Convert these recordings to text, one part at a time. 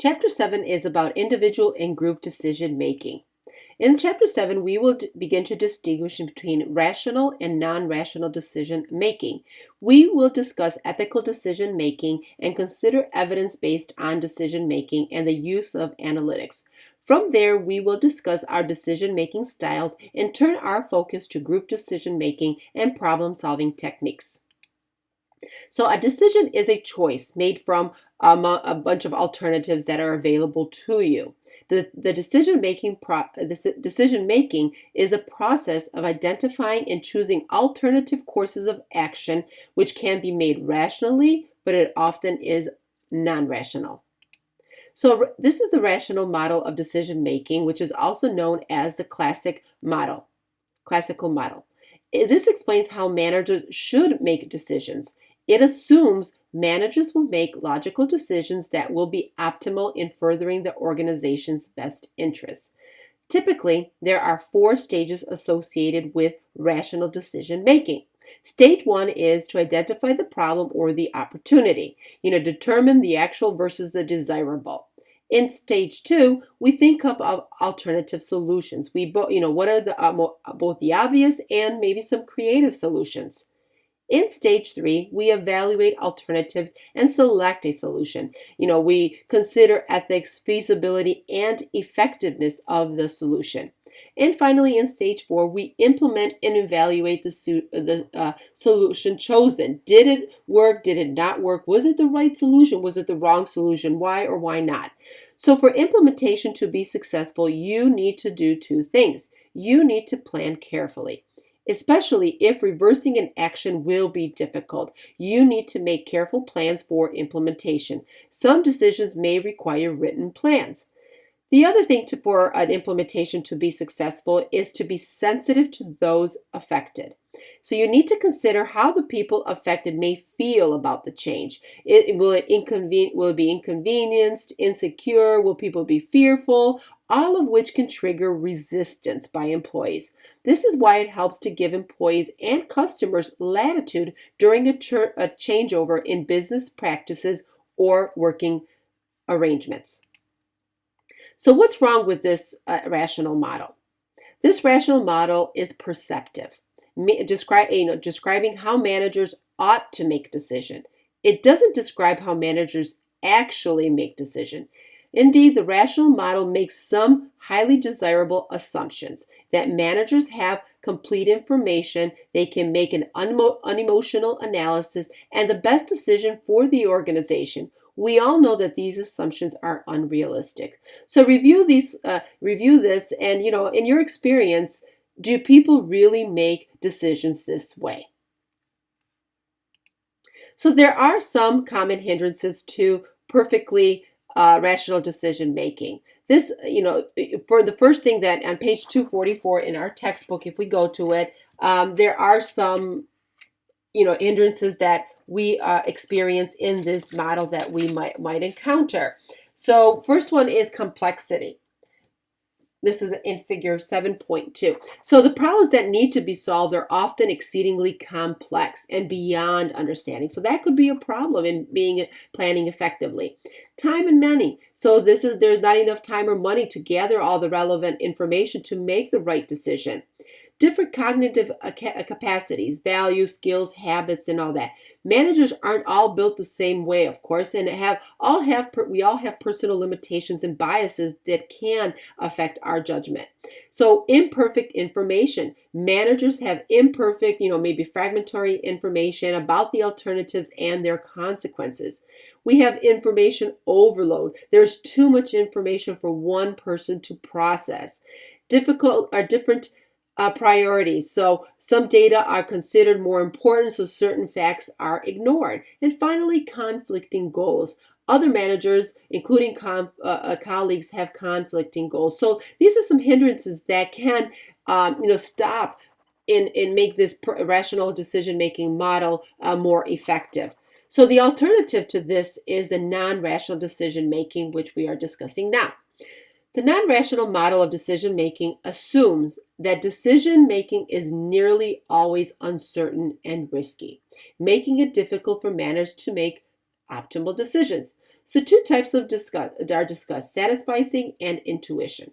Chapter 7 is about individual and group decision making. In Chapter 7, we will begin to distinguish between rational and non-rational decision making. We will discuss ethical decision making and consider evidence based on decision making and the use of analytics. From there, we will discuss our decision making styles and turn our focus to group decision making and problem solving techniques. So a decision is a choice made from a bunch of alternatives that are available to you. The decision making is a process of identifying and choosing alternative courses of action, which can be made rationally, but it often is non-rational. So this is the rational model of decision making, which is also known as the classical model. This explains how managers should make decisions. It assumes managers will make logical decisions that will be optimal in furthering the organization's best interests. Typically, there are 4 stages associated with rational decision making. Stage 1 is to identify the problem or the opportunity. Determine the actual versus the desirable. In stage 2, we think up of alternative solutions. What are both the obvious and maybe some creative solutions. In stage 3, we evaluate alternatives and select a solution. We consider ethics, feasibility, and effectiveness of the solution. And finally, in stage 4, we implement and evaluate the solution chosen. Did it work? Did it not work? Was it the right solution? Was it the wrong solution? Why or why not? So for implementation to be successful, you need to do 2 things. You need to plan carefully, especially if reversing an action will be difficult. You need to make careful plans for implementation. Some decisions may require written plans. The other thing for an implementation to be successful is to be sensitive to those affected. So you need to consider how the people affected may feel about the change. Will it be inconvenienced, insecure? Will people be fearful? All of which can trigger resistance by employees. This is why it helps to give employees and customers latitude during a changeover in business practices or working arrangements. So what's wrong with this rational model? This rational model is perceptive, describing how managers ought to make decisions. It doesn't describe how managers actually make decisions. Indeed, the rational model makes some highly desirable assumptions that managers have complete information, they can make an unemotional analysis, and the best decision for the organization. We all know that these assumptions are unrealistic. So review this, and in your experience, do people really make decisions this way? So there are some common hindrances to perfectly rational decision making. This, for the first thing that on page 244 in our textbook, if we go to it, there are some, hindrances that we experience in this model that we might encounter. So first one is complexity. This is in figure 7.2. So the problems that need to be solved are often exceedingly complex and beyond understanding. So that could be a problem in planning effectively. Time and money. So there's not enough time or money to gather all the relevant information to make the right decision. Different cognitive capacities, values, skills, habits, and all that. Managers aren't all built the same way, of course, and we all have personal limitations and biases that can affect our judgment. So imperfect information. Managers have imperfect, maybe fragmentary information about the alternatives and their consequences. We have information overload. There's too much information for one person to process. Different priorities. So some data are considered more important, so certain facts are ignored. And finally, conflicting goals. Other managers, including colleagues, have conflicting goals. So these are some hindrances that can, stop and make this rational decision-making model more effective. So the alternative to this is the non-rational decision-making, which we are discussing now. The non-rational model of decision-making assumes that decision-making is nearly always uncertain and risky, making it difficult for managers to make optimal decisions. So two types are discussed, satisficing and intuition.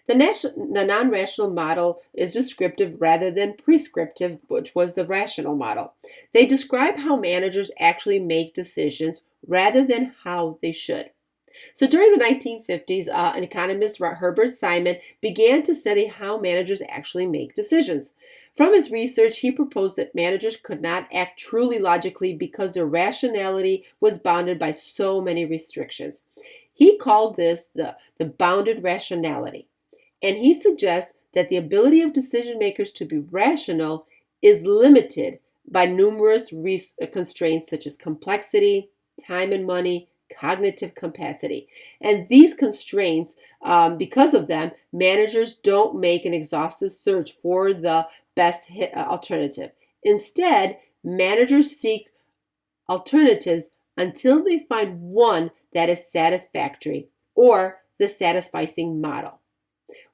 The non-rational model is descriptive rather than prescriptive, which was the rational model. They describe how managers actually make decisions rather than how they should. So during the 1950s, an economist, Herbert Simon, began to study how managers actually make decisions. From his research, he proposed that managers could not act truly logically because their rationality was bounded by so many restrictions. He called this the bounded rationality. And he suggests that the ability of decision makers to be rational is limited by numerous constraints such as complexity, time and money, cognitive capacity. And these constraints, because of them, managers don't make an exhaustive search for the best alternative. Instead, managers seek alternatives until they find one that is satisfactory, or the satisficing model.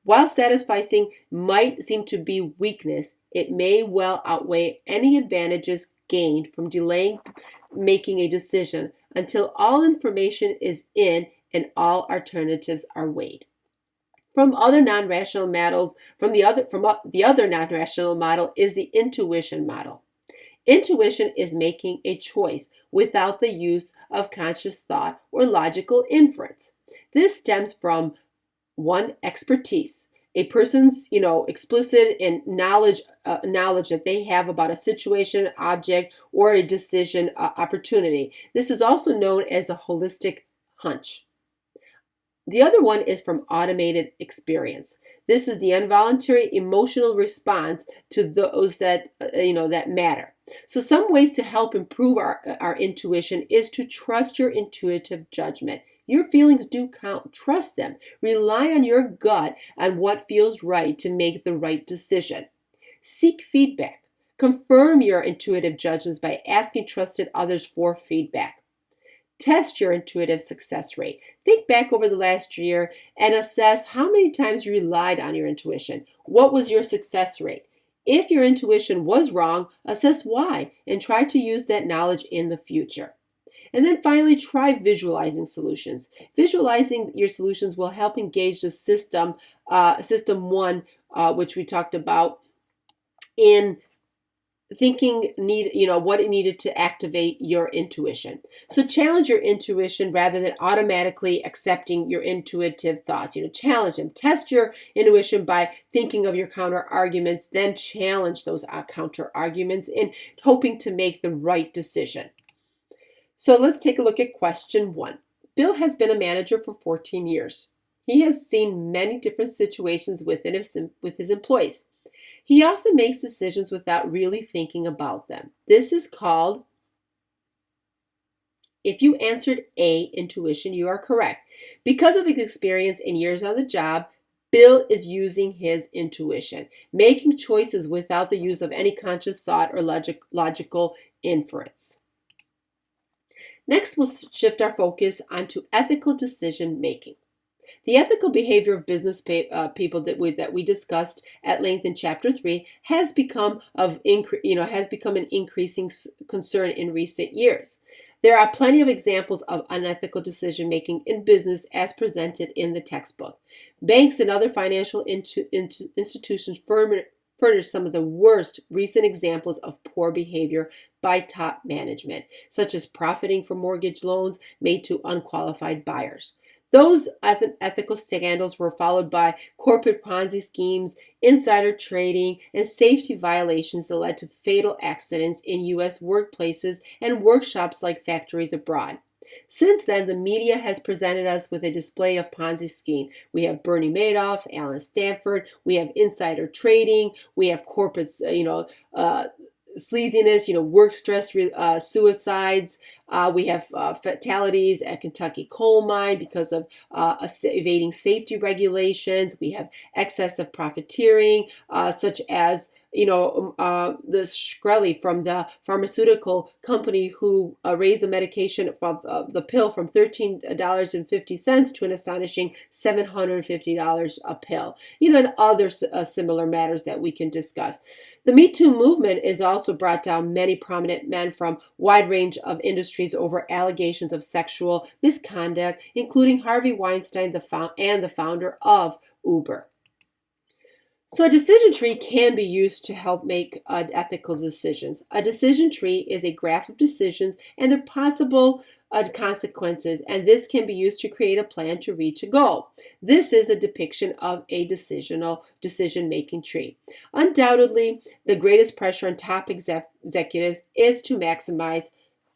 While satisficing might seem to be weakness, it may well outweigh any advantages gained from delaying making a decision until all information is in and all alternatives are weighed. From other non-rational models, the other non-rational model is the intuition model. Intuition is making a choice without the use of conscious thought or logical inference. This stems from one, expertise. A person's, explicit in knowledge that they have about a situation, object, or a decision opportunity. This is also known as a holistic hunch. The other one is from automated experience. This is the involuntary emotional response to those that matter. So some ways to help improve our intuition is to trust your intuitive judgment. Your feelings do count. Trust them. Rely on your gut on what feels right to make the right decision. Seek feedback. Confirm your intuitive judgments by asking trusted others for feedback. Test your intuitive success rate. Think back over the last year and assess how many times you relied on your intuition. What was your success rate? If your intuition was wrong, assess why and try to use that knowledge in the future. And then finally, try visualizing solutions. Visualizing your solutions will help engage the system one, which we talked about, in thinking what it needed to activate your intuition. So challenge your intuition rather than automatically accepting your intuitive thoughts. Challenge them. Test your intuition by thinking of your counter arguments, then challenge those counter arguments in hoping to make the right decision. So let's take a look at question 1. Bill has been a manager for 14 years. He has seen many different situations with his employees. He often makes decisions without really thinking about them. This is called, if you answered A, intuition, you are correct. Because of his experience and years on the job, Bill is using his intuition, making choices without the use of any conscious thought or logical inference. Next, we'll shift our focus onto ethical decision making. The ethical behavior of business people that we discussed at length in Chapter 3 has become an increasing concern in recent years. There are plenty of examples of unethical decision making in business as presented in the textbook. Banks and other financial institutions furnish some of the worst recent examples of poor behavior by top management, such as profiting from mortgage loans made to unqualified buyers. Those ethical scandals were followed by corporate Ponzi schemes, insider trading, and safety violations that led to fatal accidents in U.S. workplaces and workshops like factories abroad. Since then, the media has presented us with a display of Ponzi scheme. We have Bernie Madoff, Alan Stanford, we have insider trading, we have corporate, sleaziness, work stress, suicides. We have fatalities at Kentucky coal mine because of evading safety regulations. We have excessive profiteering, such as the Shkreli from the pharmaceutical company who raised the medication from the pill from $13.50 to an astonishing $750 a pill. And other similar matters that we can discuss. The Me Too movement has also brought down many prominent men from wide range of industries over allegations of sexual misconduct, including Harvey Weinstein, and the founder of Uber. So a decision tree can be used to help make ethical decisions. A decision tree is a graph of decisions and their possible consequences, and this can be used to create a plan to reach a goal. This is a depiction of a decision-making tree. Undoubtedly, the greatest pressure on top executives is to maximize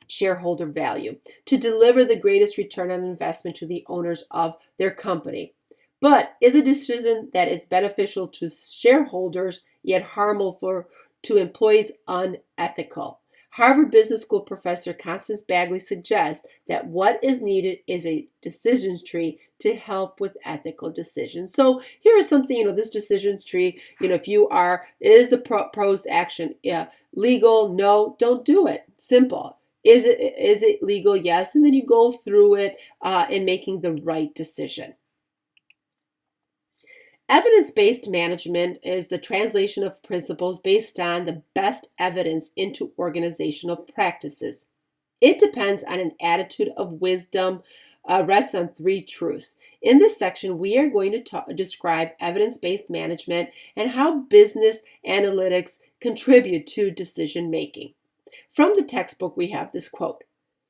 shareholder value, to deliver the greatest return on investment to the owners of their company. But is a decision that is beneficial to shareholders yet harmful to employees unethical? Harvard Business School professor Constance Bagley suggests that what is needed is a decision tree to help with ethical decisions. So here is something, this decisions tree, if you are, is the proposed action legal? No, don't do it. Simple. Is it legal? Yes. And then you go through it in making the right decision. Evidence-based management is the translation of principles based on the best evidence into organizational practices. It depends on an attitude of wisdom, rests on three truths. In this section, we are going to describe evidence-based management and how business analytics contribute to decision making. From the textbook, we have this quote: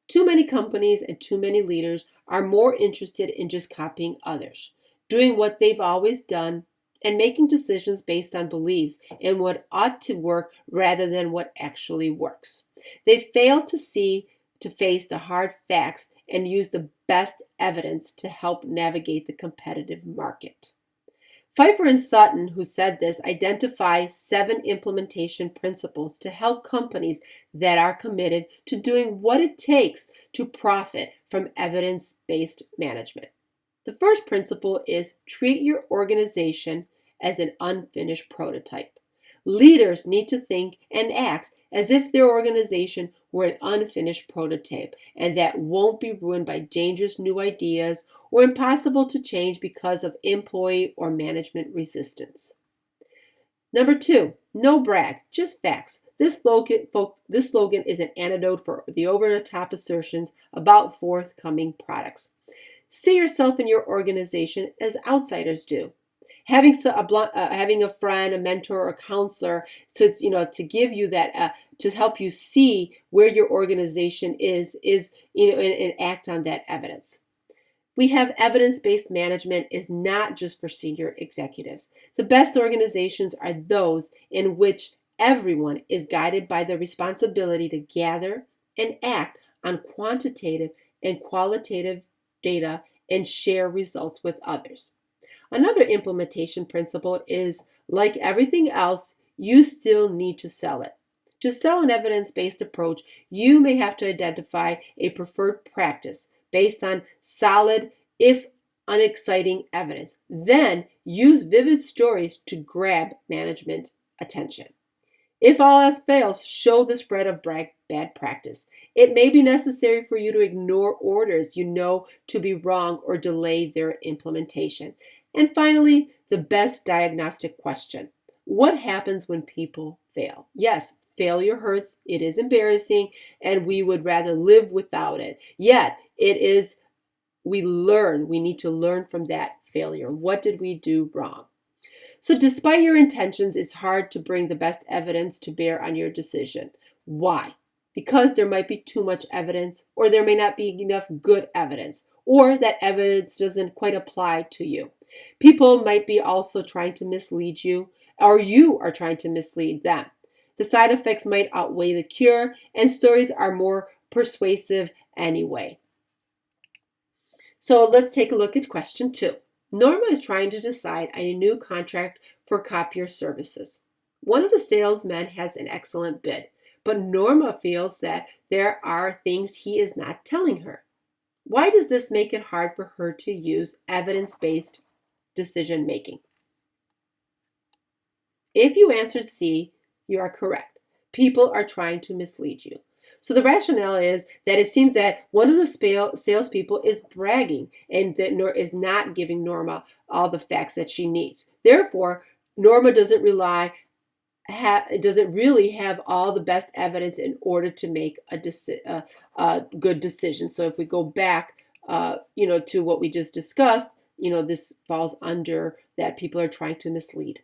"Too many companies and too many leaders are more interested in just copying others, doing what they've always done, and making decisions based on beliefs in what ought to work rather than what actually works. They fail to face the hard facts and use the best evidence to help navigate the competitive market." Pfeiffer and Sutton, who said this, identify 7 implementation principles to help companies that are committed to doing what it takes to profit from evidence-based management. The first principle is treat your organization as an unfinished prototype. Leaders need to think and act as if their organization were an unfinished prototype, and that won't be ruined by dangerous new ideas or impossible to change because of employee or management resistance. Number 2, no brag, just facts. This slogan is an antidote for the over-the-top assertions about forthcoming products. See yourself in your organization as outsiders do. Having a friend, a mentor, or a counselor to give you that to help you see where your organization is and act on that evidence. We have evidence-based management is not just for senior executives. The best organizations are those in which everyone is guided by the responsibility to gather and act on quantitative and qualitative data and share results with others. Another implementation principle is, like everything else, you still need to sell it. To sell an evidence-based approach, you may have to identify a preferred practice based on solid, if unexciting evidence. Then use vivid stories to grab management attention. If all else fails, show the spread of bad practice. It may be necessary for you to ignore orders you know to be wrong or delay their implementation. And finally, the best diagnostic question: what happens when people fail? Yes, failure hurts, it is embarrassing, and we would rather live without it. Yet, we need to learn from that failure. What did we do wrong? So despite your intentions, it's hard to bring the best evidence to bear on your decision. Why? Because there might be too much evidence, or there may not be enough good evidence, or that evidence doesn't quite apply to you. People might be also trying to mislead you, or you are trying to mislead them. The side effects might outweigh the cure, and stories are more persuasive anyway. So let's take a look at question 2. Norma is trying to decide on a new contract for copier services. One of the salesmen has an excellent bid, but Norma feels that there are things he is not telling her. Why does this make it hard for her to use evidence-based decision making? If you answered C, You are correct. People are trying to mislead you. So the rationale is that it seems that one of the salespeople is bragging and that is not giving Norma all the facts that she needs. Therefore, Norma doesn't really have all the best evidence in order to make a good decision. So if we go back, to what we just discussed, this falls under that people are trying to mislead.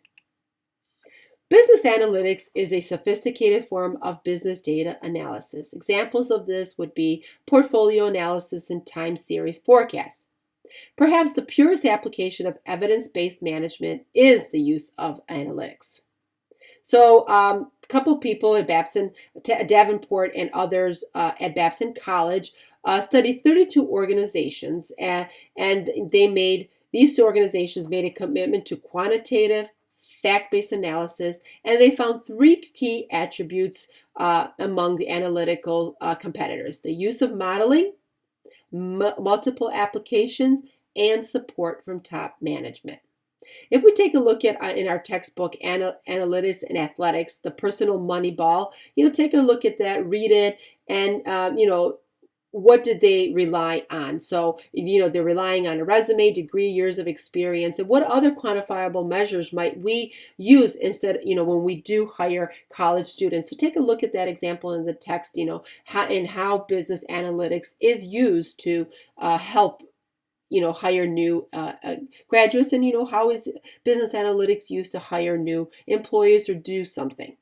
Business analytics is a sophisticated form of business data analysis. Examples of this would be portfolio analysis and time series forecasts. Perhaps the purest application of evidence-based management is the use of analytics. So a couple people at Babson, Davenport and others at Babson College studied 32 organizations, and these two organizations made a commitment to quantitative, fact-based analysis, and they found three key attributes among the analytical competitors: the use of modeling, multiple applications, and support from top management. If we take a look at in our textbook, Analytics and Athletics, the Personal Money Ball, take a look at that, read it, and what did they rely on? So, they're relying on a resume, degree, years of experience, and what other quantifiable measures might we use instead, when we do hire college students. So take a look at that example in the text, how business analytics is used to help hire new graduates, and how is business analytics used to hire new employees or do something.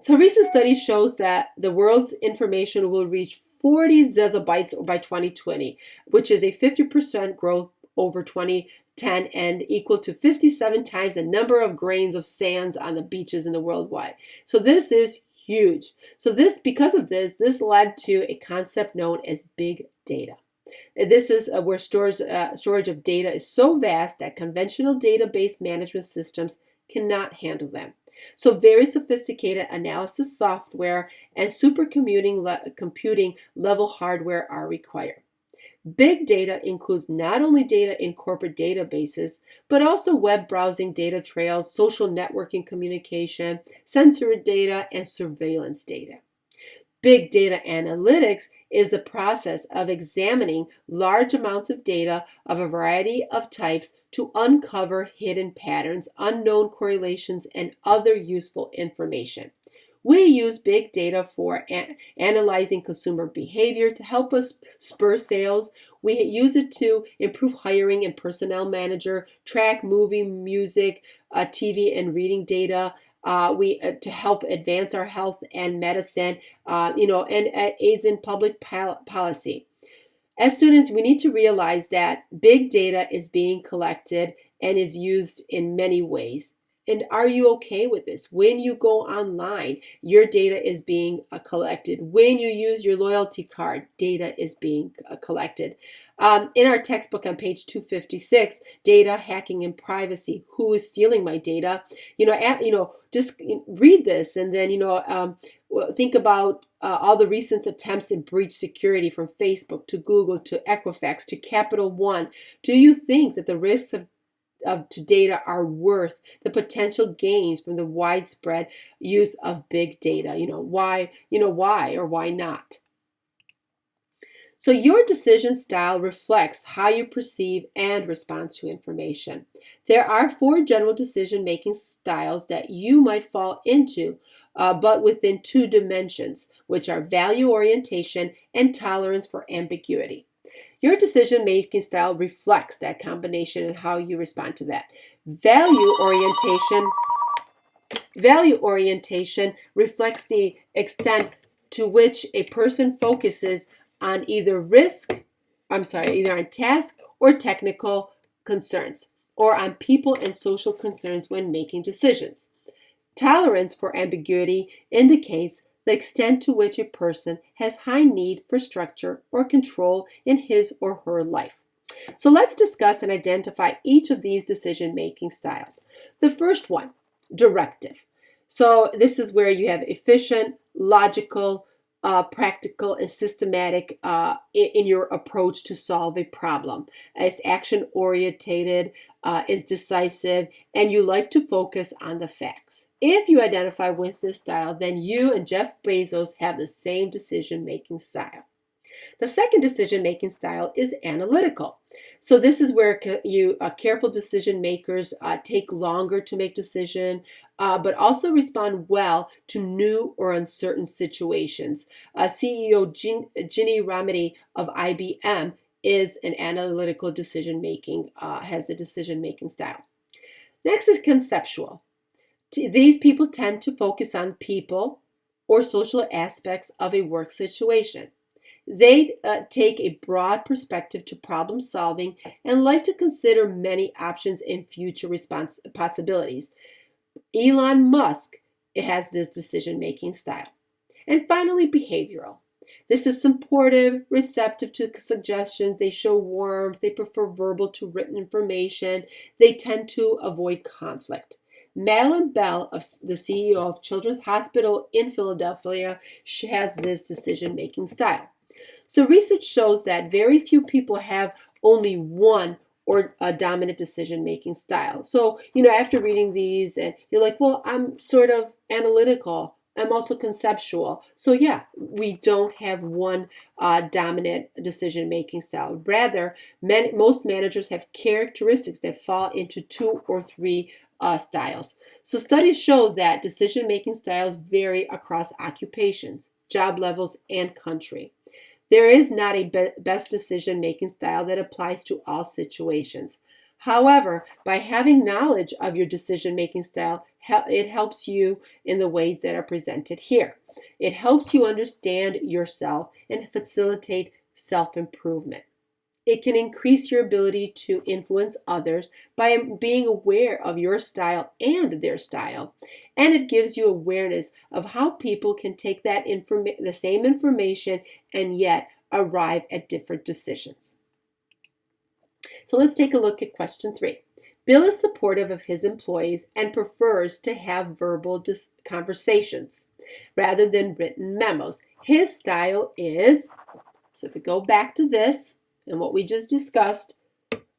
So a recent study shows that the world's information will reach 40 zettabytes by 2020, which is a 50% growth over 2010 and equal to 57 times the number of grains of sands on the beaches in the worldwide. So this is huge. So because of this led to a concept known as big data. This is where storage of data is so vast that conventional database management systems cannot handle them. So very sophisticated analysis software and computing level hardware are required. Big data includes not only data in corporate databases, but also web browsing data trails, social networking communication, sensory data, and surveillance data. Big data analytics is the process of examining large amounts of data of a variety of types to uncover hidden patterns, unknown correlations, and other useful information. We use big data for analyzing consumer behavior to help us spur sales. We use it to improve hiring and personnel manager, track movie, music, TV, and reading data. To help advance our health and medicine, and aids in public policy. As students, we need to realize that big data is being collected and is used in many ways. And are you okay with this? When you go online, your data is being collected. When you use your loyalty card, data is being collected. In our textbook on page 256, Data, Hacking, and Privacy, Who is Stealing My Data? Just read this and then, think about all the recent attempts to breach security from Facebook to Google to Equifax to Capital One. Do you think that the risks to data are worth the potential gains from the widespread use of big data? Why or why not? So your decision style reflects how you perceive and respond to information. There are 4 general decision-making styles that you might fall into, but within 2 dimensions, which are value orientation and tolerance for ambiguity. Your decision-making style reflects that combination and how you respond to that. Value orientation reflects the extent to which a person focuses on either on task or technical concerns, or on people and social concerns when making decisions. Tolerance for ambiguity indicates the extent to which a person has high need for structure or control in his or her life. So let's discuss and identify each of these decision-making styles. The first one, directive. So this is where you have efficient, logical, practical and systematic in your approach to solve a problem. It's action orientated, is decisive, and you like to focus on the facts. If you identify with this style, then you and Jeff Bezos have the same decision making style. The second decision-making style is analytical. So this is where careful decision makers take longer to make decision, but also respond well to new or uncertain situations. CEO Ginny Rometty of IBM is an analytical decision-making, has a decision-making style. Next is conceptual. These people tend to focus on people or social aspects of a work situation. They take a broad perspective to problem solving and like to consider many options and future possibilities. Elon Musk has this decision-making style. And finally, behavioral. This is supportive, receptive to suggestions. They show warmth. They prefer verbal to written information. They tend to avoid conflict. Madeline Bell, the CEO of Children's Hospital in Philadelphia, has this decision-making style. So research shows that very few people have only one or a dominant decision-making style. So, after reading these and you're like, well, I'm sort of analytical. I'm also conceptual. So yeah, we don't have one dominant decision-making style. Rather, most managers have characteristics that fall into two or three styles. So studies show that decision-making styles vary across occupations, job levels, and country. There is not a best decision-making style that applies to all situations. However, by having knowledge of your decision-making style, it helps you in the ways that are presented here. It helps you understand yourself and facilitate self-improvement. It can increase your ability to influence others by being aware of your style and their style. And it gives you awareness of how people can take the same information and yet arrive at different decisions. So let's take a look at question 3. Bill is supportive of his employees and prefers to have verbal conversations rather than written memos. His style is, so if we go back to this and what we just discussed,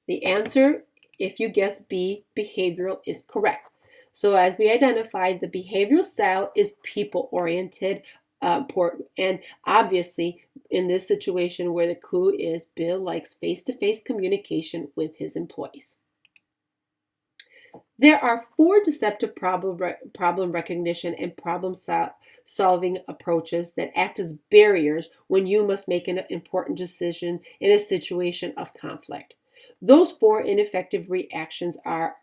the answer, if you guess B, behavioral, is correct. So as we identified, the behavioral style is people-oriented, and obviously in this situation where the clue is Bill likes face-to-face communication with his employees. There are 4 deceptive problem recognition and problem-solving approaches that act as barriers when you must make an important decision in a situation of conflict. Those 4 ineffective reactions are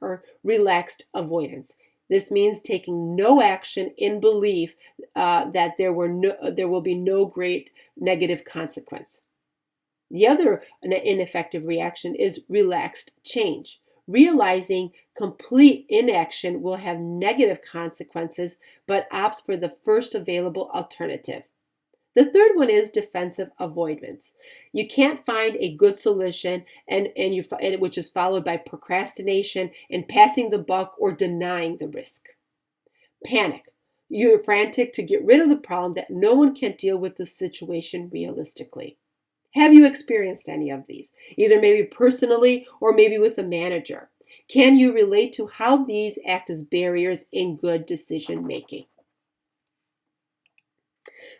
relaxed avoidance. This means taking no action in belief that there will be no great negative consequence. The other ineffective reaction is relaxed change. Realizing complete inaction will have negative consequences, but opts for the first available alternative. The third one is defensive avoidance. You can't find a good solution, which is followed by procrastination and passing the buck or denying the risk. Panic. You're frantic to get rid of the problem that no one can deal with the situation realistically. Have you experienced any of these? Either maybe personally or maybe with a manager. Can you relate to how these act as barriers in good decision making?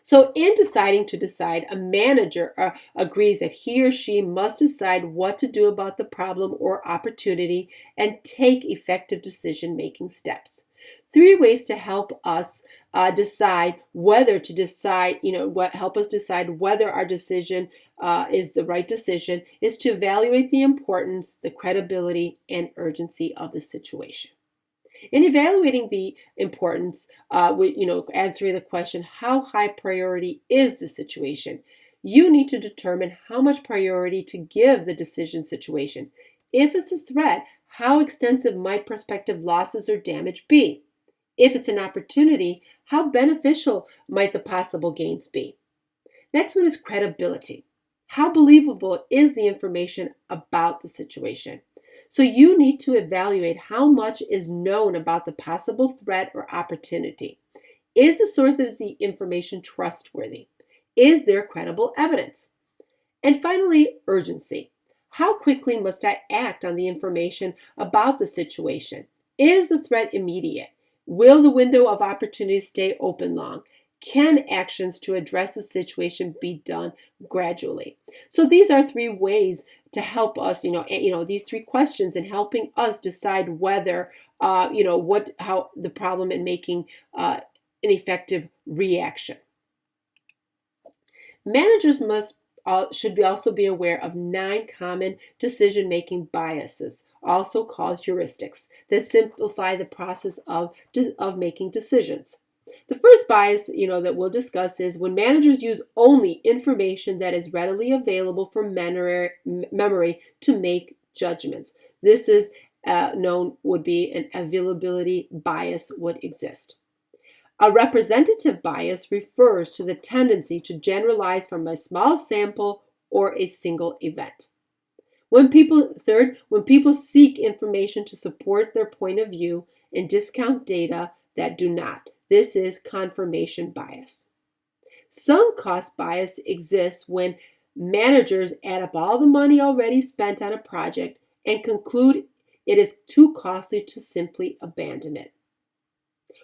So in deciding to decide, a manager agrees that he or she must decide what to do about the problem or opportunity and take effective decision-making steps. 3 ways to help us decide whether to decide, help us decide whether our decision is the right decision is to evaluate the importance, the credibility, and urgency of the situation. In evaluating the importance, answering the question, how high priority is the situation? You need to determine how much priority to give the decision situation. If it's a threat, how extensive might prospective losses or damage be? If it's an opportunity, how beneficial might the possible gains be? Next one is credibility. How believable is the information about the situation? So you need to evaluate how much is known about the possible threat or opportunity. Is the source of the information trustworthy? Is there credible evidence? And finally, urgency. How quickly must I act on the information about the situation? Is the threat immediate? Will the window of opportunity stay open long? Can actions to address the situation be done gradually? So these are three ways to help us, these three questions in helping us decide whether, how the problem in making an effective reaction. Managers should also be aware of 9 common decision-making biases, also called heuristics, that simplify the process of making decisions. The first bias, that we'll discuss is when managers use only information that is readily available from memory to make judgments. This is would be an availability bias would exist. A representative bias refers to the tendency to generalize from a small sample or a single event. When people seek information to support their point of view and discount data that do not. This is confirmation bias. Sunk cost bias exists when managers add up all the money already spent on a project and conclude it is too costly to simply abandon it.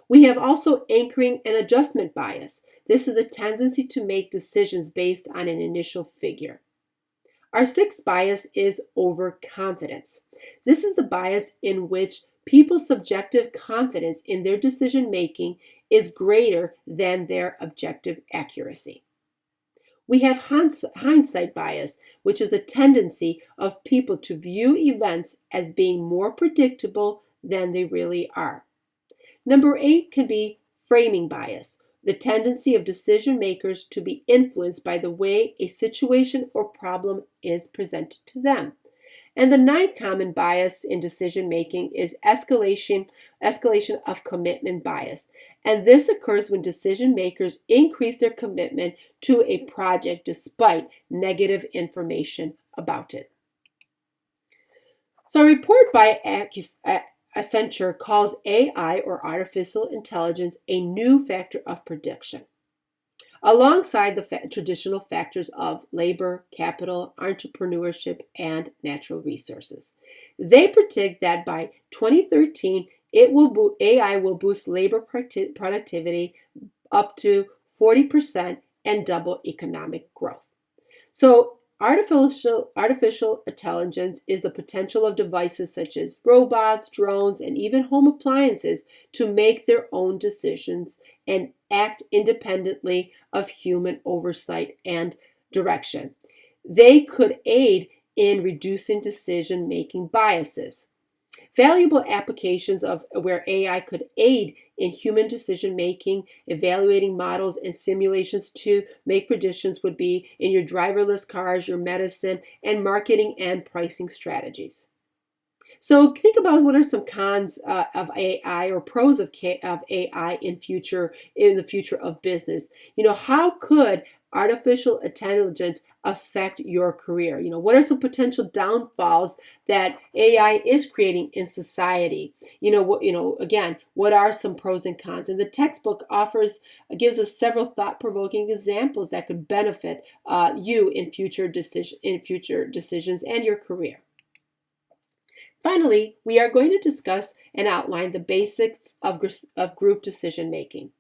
We have also anchoring and adjustment bias. This is a tendency to make decisions based on an initial figure. Our sixth bias is overconfidence. This is the bias in which people's subjective confidence in their decision making is greater than their objective accuracy. We have hindsight bias, which is a tendency of people to view events as being more predictable than they really are. Number 8 can be framing bias, the tendency of decision makers to be influenced by the way a situation or problem is presented to them. And the 9th common bias in decision making is escalation of commitment bias. And this occurs when decision makers increase their commitment to a project despite negative information about it. So a report by Accenture calls AI, or artificial intelligence, a new factor of prediction, alongside the traditional factors of labor, capital, entrepreneurship, and natural resources. They predict that by 2013, AI will boost labor productivity up to 40% and double economic growth. So Artificial intelligence is the potential of devices such as robots, drones, and even home appliances to make their own decisions and act independently of human oversight and direction. They could aid in reducing decision-making biases. Valuable applications of where AI could aid in human decision making, evaluating models and simulations to make predictions would be in your driverless cars, your medicine, and marketing and pricing strategies. So think about what are some cons of AI or pros of AI in the future of business. How could artificial intelligence affect your career? What are some potential downfalls that AI is creating in society? Again, what are some pros and cons? And the textbook gives us several thought-provoking examples that could benefit you in future decisions and your career. Finally, we are going to discuss and outline the basics of group decision making.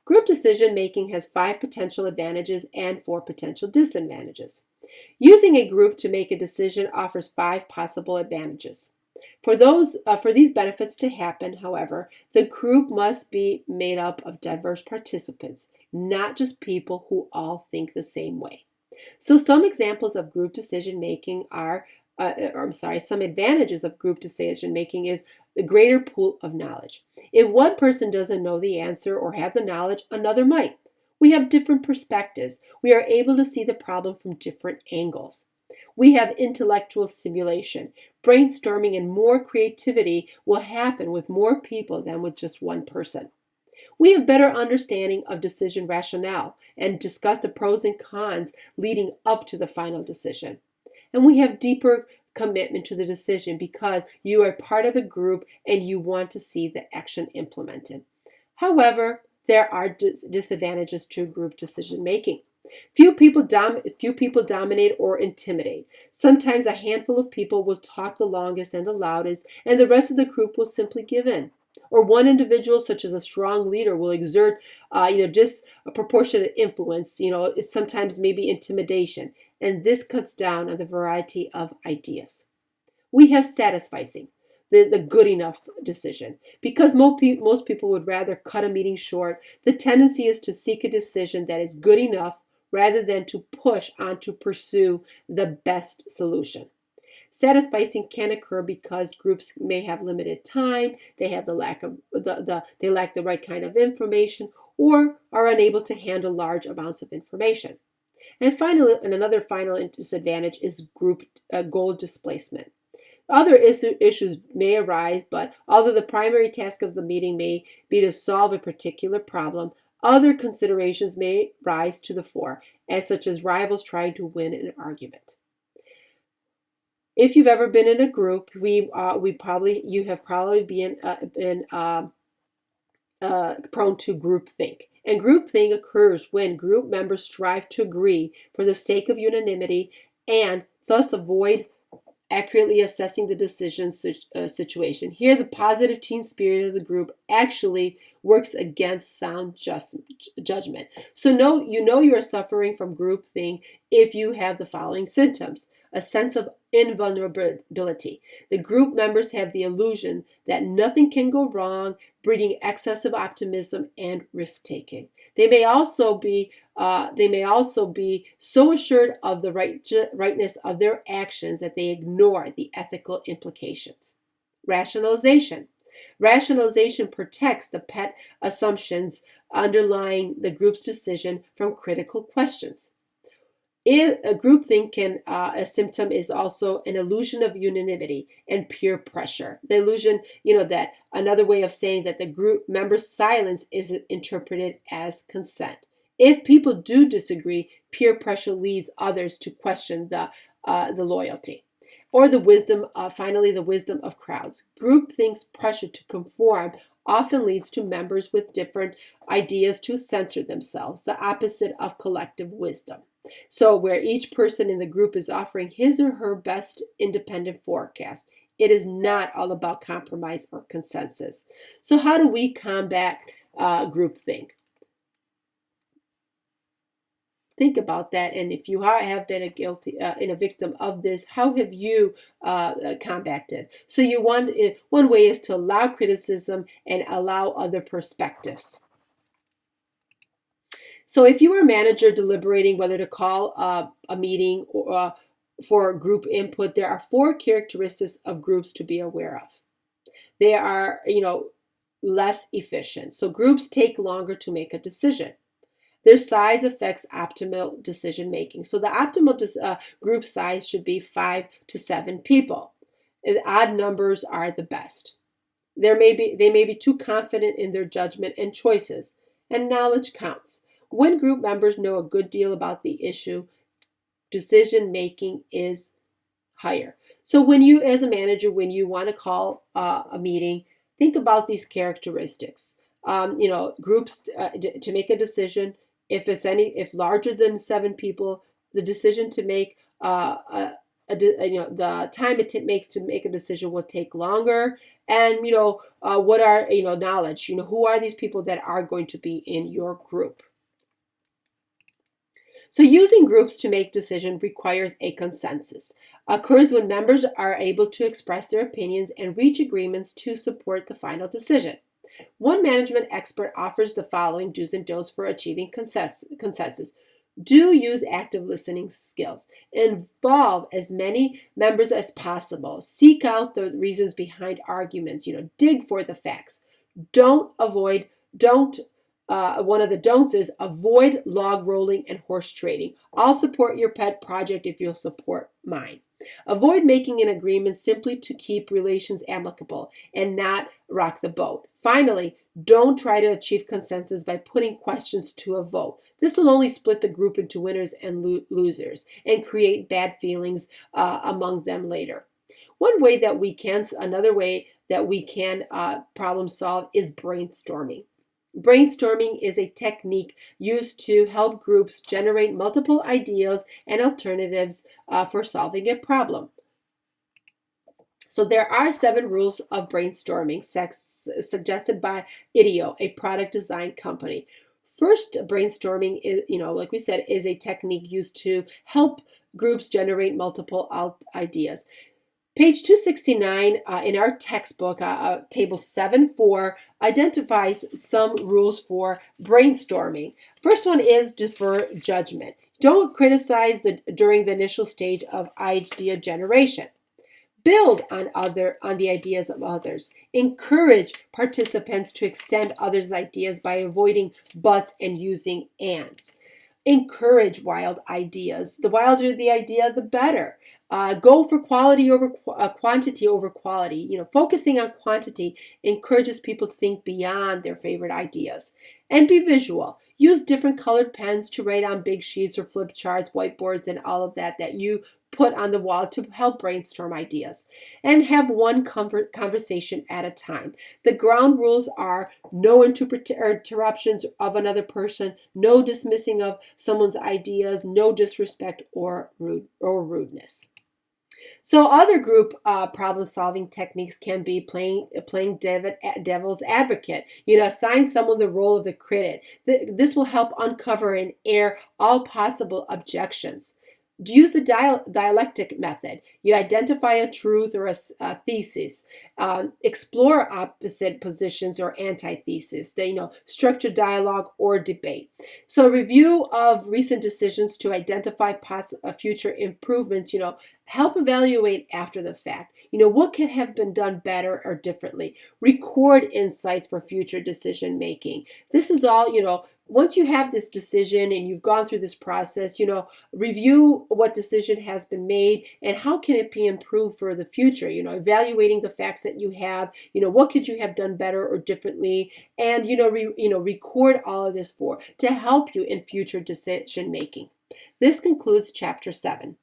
Group decision making has 5 potential advantages and 4 potential disadvantages. Using a group to make a decision offers 5 possible advantages. For these benefits to happen, however, the group must be made up of diverse participants, not just people who all think the same way. So some examples of group decision making are some advantages of group decision making is the greater pool of knowledge. If one person doesn't know the answer or have the knowledge, another might. We have different perspectives. We are able to see the problem from different angles. We have intellectual stimulation. Brainstorming and more creativity will happen with more people than with just one person. We have better understanding of decision rationale and discuss the pros and cons leading up to the final decision. And we have deeper commitment to the decision because you are part of a group and you want to see the action implemented. However, there are disadvantages to group decision making. Few people dominate or intimidate. Sometimes a handful of people will talk the longest and the loudest, and the rest of the group will simply give in. Or one individual, such as a strong leader, will exert, just a proportionate influence. It's sometimes maybe intimidation, and this cuts down on the variety of ideas. We have satisficing, the good enough decision. Because most people would rather cut a meeting short, the tendency is to seek a decision that is good enough rather than to push on to pursue the best solution. Satisficing can occur because groups may have limited time, they have they lack the right kind of information, or are unable to handle large amounts of information. And finally, another final disadvantage is group goal displacement. Other issues may arise, but although the primary task of the meeting may be to solve a particular problem, other considerations may rise to the fore, as such as rivals trying to win an argument. If you've ever been in a group, you have probably been prone to groupthink. And groupthink occurs when group members strive to agree for the sake of unanimity and thus avoid accurately assessing the decision situation. Here, the positive team spirit of the group actually works against sound judgment. So you are suffering from groupthink if you have the following symptoms: a sense of invulnerability. The group members have the illusion that nothing can go wrong, breeding excessive optimism and risk-taking. They may also be so assured of the rightness of their actions that they ignore the ethical implications. Rationalization. Rationalization protects the pet assumptions underlying the group's decision from critical questions. A groupthink a symptom is also an illusion of unanimity and peer pressure. The illusion, that another way of saying that the group member's silence is interpreted as consent. If people do disagree, peer pressure leads others to question the loyalty. Or the wisdom of crowds. Groupthink's pressure to conform often leads to members with different ideas to censor themselves, the opposite of collective wisdom. So where each person in the group is offering his or her best independent forecast, it is not all about compromise or consensus. So how do we combat groupthink? Think about that, and if you have been a victim of this, how have you combated? So one way is to allow criticism and allow other perspectives. So if you are a manager deliberating whether to call a meeting or for group input, there are 4 characteristics of groups to be aware of. They are, less efficient. So groups take longer to make a decision. Their size affects optimal decision making. So the optimal group size should be 5 to 7 people. And odd numbers are the best. They may be too confident in their judgment and choices, and knowledge counts. When group members know a good deal about the issue, decision making is higher. So when you, as a manager, when you want to call a meeting, think about these characteristics. Groups to make a decision. If larger than 7 people, the decision to make the time it makes to make a decision will take longer. And what are knowledge? Who are these people that are going to be in your group? So using groups to make decisions requires a consensus. Occurs when members are able to express their opinions and reach agreements to support the final decision. One management expert offers the following do's and don'ts for achieving consensus. Do use active listening skills. Involve as many members as possible. Seek out the reasons behind arguments. Dig for the facts. One of the don'ts is avoid log rolling and horse trading. I'll support your pet project if you'll support mine. Avoid making an agreement simply to keep relations amicable and not rock the boat. Finally, don't try to achieve consensus by putting questions to a vote. This will only split the group into winners and losers and create bad feelings among them later. Another way that we can problem solve is brainstorming. Brainstorming is a technique used to help groups generate multiple ideas and alternatives for solving a problem. So there are 7 rules of brainstorming suggested by IDEO, a product design company. First, brainstorming is, like we said, is a technique used to help groups generate multiple ideas. Page 269 in our textbook, table 7.4, identifies some rules for brainstorming. First one is defer judgment. Don't criticize during the initial stage of idea generation. Build on the ideas of others. Encourage participants to extend others' ideas by avoiding buts and using ands. Encourage wild ideas. The wilder the idea, the better. Go for quality over quantity over quality. Focusing on quantity encourages people to think beyond their favorite ideas. And be visual. Use different colored pens to write on big sheets or flip charts, whiteboards, and all of that you put on the wall to help brainstorm ideas. And have one conversation at a time. The ground rules are no interruptions of another person, no dismissing of someone's ideas, no disrespect or rudeness. So other group problem-solving techniques can be playing devil's advocate. Assign someone the role of the critic. This will help uncover and air all possible objections. Use the dialectic method. You identify a truth or a thesis. Explore opposite positions or antithesis. Structure dialogue or debate. So review of recent decisions to identify future improvements. Help evaluate after the fact. What could have been done better or differently. Record insights for future decision making. This is all, once you have this decision and you've gone through this process, review what decision has been made and how can it be improved for the future, evaluating the facts that you have, what could you have done better or differently, and, record all of this to help you in future decision making. This concludes Chapter 7.